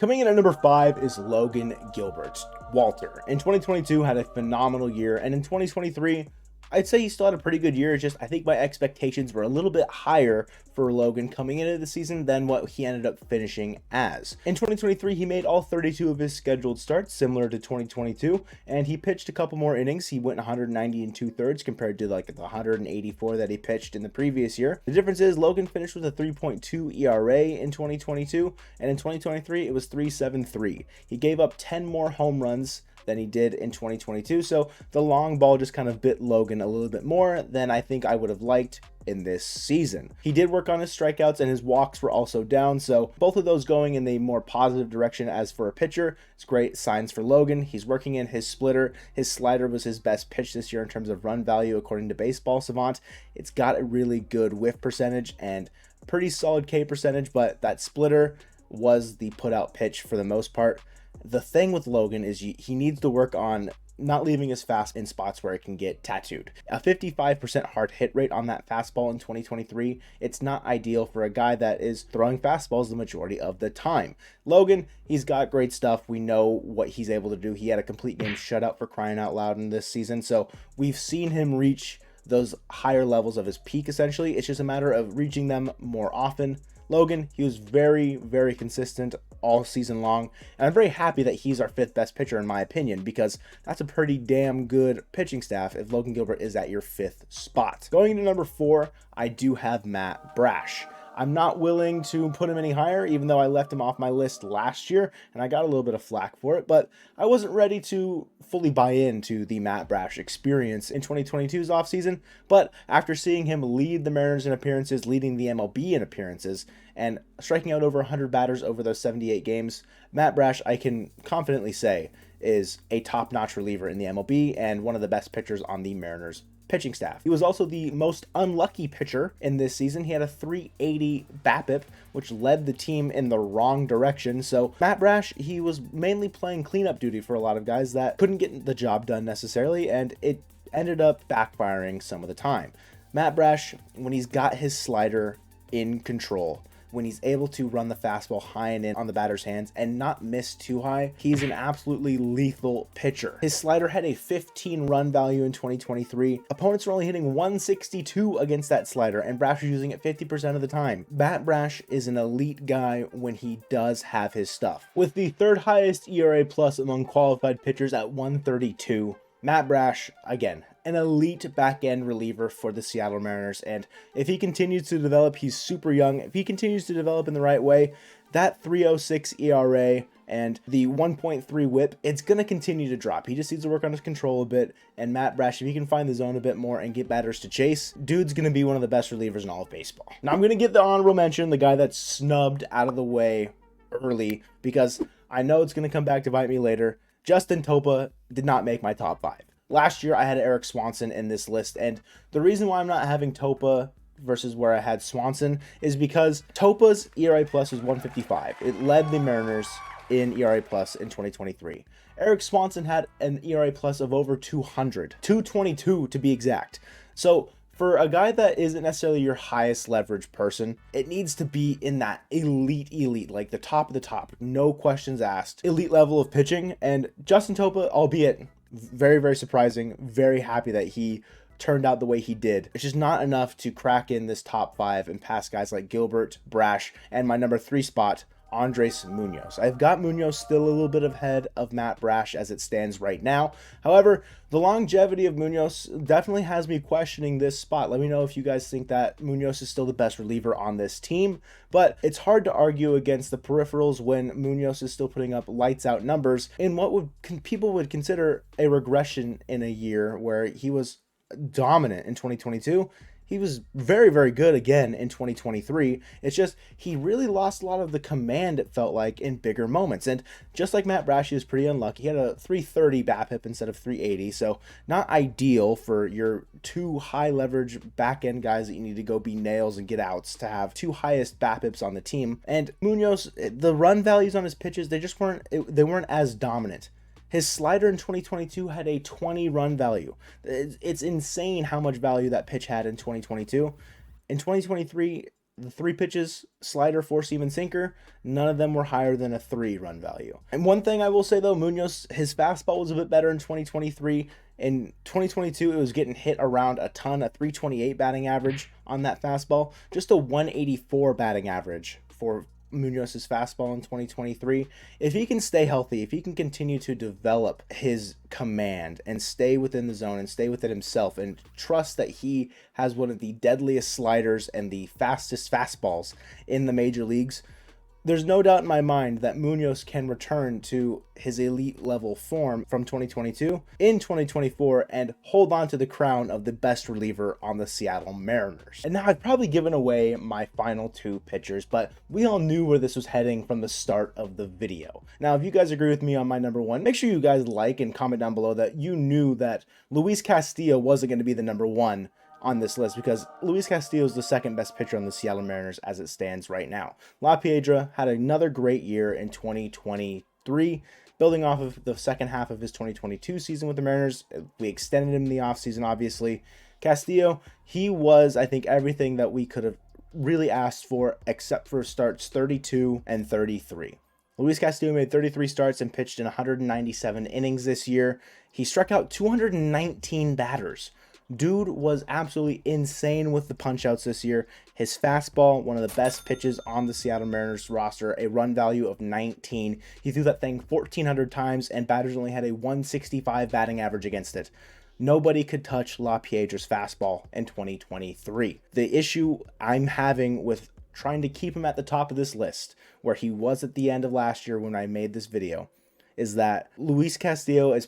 Coming in at number 5 is Logan Gilbert. Walter, in 2022, had a phenomenal year, and in 2023, I'd say he still had a pretty good year. Just I think my expectations were a little bit higher for Logan coming into the season than what he ended up finishing as. In 2023, he made all 32 of his scheduled starts, similar to 2022, and he pitched a couple more innings. He went 190 and 2/3 compared to like the 184 that he pitched in the previous year. The difference is Logan finished with a 3.2 ERA in 2022, and in 2023 it was 3.73. He gave up 10 more home runs than he did in 2022. So the long ball just kind of bit Logan a little bit more than I think I would have liked in this season. He did work on his strikeouts and his walks were also down. So both of those going in the more positive direction. As for a pitcher, it's great signs for Logan. He's working in his splitter. His slider was his best pitch this year in terms of run value, according to Baseball Savant. It's got a really good whiff percentage and pretty solid K percentage, but that splitter was the put out pitch for the most part. The thing with Logan is he needs to work on not leaving his fast in spots where it can get tattooed. A 55% hard hit rate on that fastball in 2023. It's not ideal for a guy that is throwing fastballs the majority of the time. Logan, he's got great stuff. We know what he's able to do. He had a complete game shutout for crying out loud in this season. So we've seen him reach those higher levels of his peak essentially. It's just a matter of reaching them more often. Logan, he was very, very consistent all season long, and I'm very happy that he's our 5th best pitcher in my opinion, because that's a pretty damn good pitching staff if Logan Gilbert is at your 5th spot. Going into number 4, I do have Matt Brash. I'm not willing to put him any higher, even though I left him off my list last year, and I got a little bit of flack for it, but I wasn't ready to fully buy into the Matt Brash experience in 2022's offseason. But after seeing him lead the Mariners in appearances, leading the MLB in appearances, and striking out over 100 batters over those 78 games, Matt Brash, I can confidently say, is a top-notch reliever in the MLB and one of the best pitchers on the Mariners pitching staff. He was also the most unlucky pitcher in this season. He had a 380 BABIP, which led the team in the wrong direction. So Matt Brash, he was mainly playing cleanup duty for a lot of guys that couldn't get the job done necessarily, and it ended up backfiring some of the time. Matt Brash, when he's got his slider in control, when he's able to run the fastball high and in on the batter's hands and not miss too high, he's an absolutely lethal pitcher. His slider had a 15 run value in 2023. Opponents were only hitting 162 against that slider, and Brash was using it 50% of the time. Matt Brash is an elite guy when he does have his stuff. With the 3rd highest ERA plus among qualified pitchers at 132, Matt Brash, again, an elite back-end reliever for the Seattle Mariners, and if he continues to develop, he's super young. If he continues to develop in the right way, that 3.06 ERA and the 1.3 whip, it's going to continue to drop. He just needs to work on his control a bit, and Matt Brash, if he can find the zone a bit more and get batters to chase, dude's going to be one of the best relievers in all of baseball. Now, I'm going to get the honorable mention, the guy that's snubbed out of the way early, because I know it's going to come back to bite me later. Justin Torpa did not make my top 5. Last year, I had Eric Swanson in this list, and the reason why I'm not having Torpa versus where I had Swanson is because Topa's ERA plus was 155. It led the Mariners in ERA plus in 2023. Eric Swanson had an ERA plus of over 200, 222 to be exact. So for a guy that isn't necessarily your highest leverage person, it needs to be in that elite, like the top of the top, no questions asked, elite level of pitching. And Justin Torpa, albeit very, very surprising, very happy that he turned out the way he did. It's just not enough to crack in this top 5 and pass guys like Gilbert, Brash, and my number 3 spot, Andres Munoz. I've got Munoz still a little bit ahead of Matt Brash as it stands right now. However, the longevity of Munoz definitely has me questioning this spot. Let me know if you guys think that Munoz is still the best reliever on this team, but it's hard to argue against the peripherals when Munoz is still putting up lights out numbers in what people would consider a regression in a year where he was dominant in 2022. He was very, very good again in 2023. It's just he really lost a lot of the command, it felt like, in bigger moments. And just like Matt Brash, he was pretty unlucky. He had a 330 BABIP instead of 380, so not ideal for your 2 high leverage back end guys that you need to go be nails and get outs to have 2 highest BABIPs on the team. And Munoz, the run values on his pitches, they weren't as dominant. His slider in 2022 had a 20 run value. It's insane how much value that pitch had in 2022. In 2023, the 3 pitches, slider, 4-seam, and sinker, none of them were higher than a 3 run value. And one thing I will say though, Munoz, his fastball was a bit better in 2023. In 2022, it was getting hit around a ton, a 328 batting average on that fastball, just a 184 batting average for Munoz's fastball in 2023. If he can stay healthy, if he can continue to develop his command and stay within the zone and stay within himself and trust that he has one of the deadliest sliders and the fastest fastballs in the major leagues, there's no doubt in my mind that Munoz can return to his elite level form from 2022 in 2024 and hold on to the crown of the best reliever on the Seattle Mariners. And now I've probably given away my final 2 pitchers, but we all knew where this was heading from the start of the video. Now, if you guys agree with me on my number 1, make sure you guys like and comment down below that you knew that Luis Castillo wasn't going to be the number 1 on this list, because Luis Castillo is the 2nd best pitcher on the Seattle Mariners as it stands right now. La Piedra had another great year in 2023, building off of the second half of his 2022 season with the Mariners. We extended him in the offseason, obviously. Castillo, he was, I think, everything that we could have really asked for, except for starts 32 and 33. Luis Castillo made 33 starts and pitched in 197 innings this year. He struck out 219 batters. Dude was absolutely insane with the punch-outs this year. His fastball, one of the best pitches on the Seattle Mariners roster, a run value of 19. He threw that thing 1,400 times, and batters only had a 165 batting average against it. Nobody could touch La Piedra's fastball in 2023. The issue I'm having with trying to keep him at the top of this list, where he was at the end of last year when I made this video, is that Luis Castillo is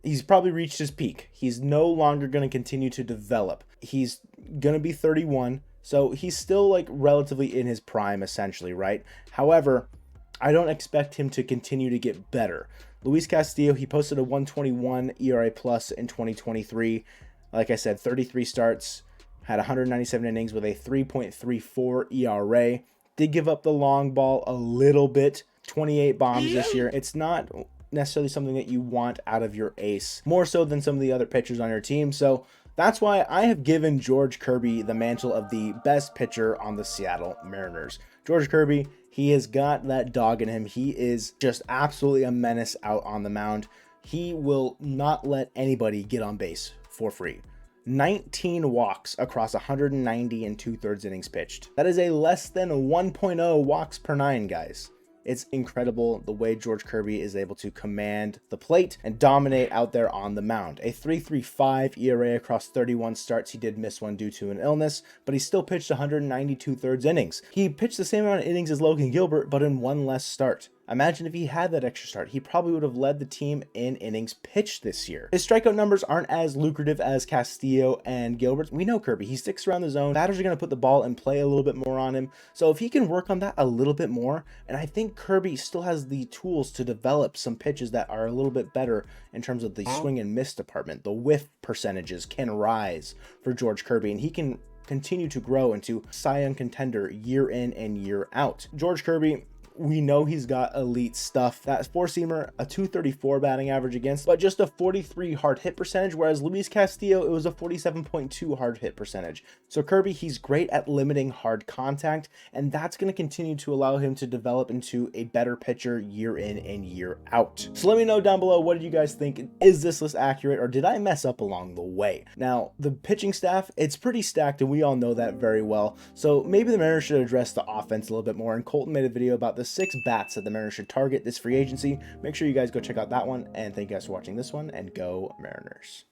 he's probably reached his peak. He's no longer going to continue to develop. He's going to be 31, so he's still like relatively in his prime essentially, right? However, I don't expect him to continue to get better. Luis Castillo, he posted a 121 ERA plus in 2023. Like I said, 33 starts, had 197 innings with a 3.34 ERA. Did give up the long ball a little bit, 28 bombs this year. It's not necessarily something that you want out of your ace, more so than some of the other pitchers on your team. So that's why I have given George Kirby the mantle of the best pitcher on the Seattle Mariners. George Kirby, he has got that dog in him. He is just absolutely a menace out on the mound. He will not let anybody get on base for free. 19 walks across 190 and 2/3 innings pitched. That is a less than 1.0 walks per 9, guys. It's incredible the way George Kirby is able to command the plate and dominate out there on the mound. A 3.35 ERA across 31 starts. He did miss one due to an illness, but he still pitched 192 2/3 innings. He pitched the same amount of innings as Logan Gilbert, but in one less start. Imagine if he had that extra start. He probably would have led the team in innings pitched this year. His strikeout numbers aren't as lucrative as Castillo and Gilbert. We know Kirby. He sticks around the zone. Batters are going to put the ball in play a little bit more on him. So if he can work on that a little bit more, and I think Kirby still has the tools to develop some pitches that are a little bit better in terms of the swing and miss department. The whiff percentages can rise for George Kirby, and he can continue to grow into Cy Young contender year in and year out. George Kirby, we know he's got elite stuff. That 4-seamer, a 234 batting average against, but just a 43 hard hit percentage, whereas Luis Castillo, it was a 47.2 hard hit percentage. So Kirby, he's great at limiting hard contact, and that's going to continue to allow him to develop into a better pitcher year in and year out. So let me know down below, what did you guys think? Is this list accurate, or did I mess up along the way? Now, the pitching staff, it's pretty stacked, and we all know that very well. So maybe the Mariners should address the offense a little bit more, and Colton made a video about the 6 bats that the Mariners should target this free agency. Make sure you guys go check out that one, and thank you guys for watching this one, and go Mariners.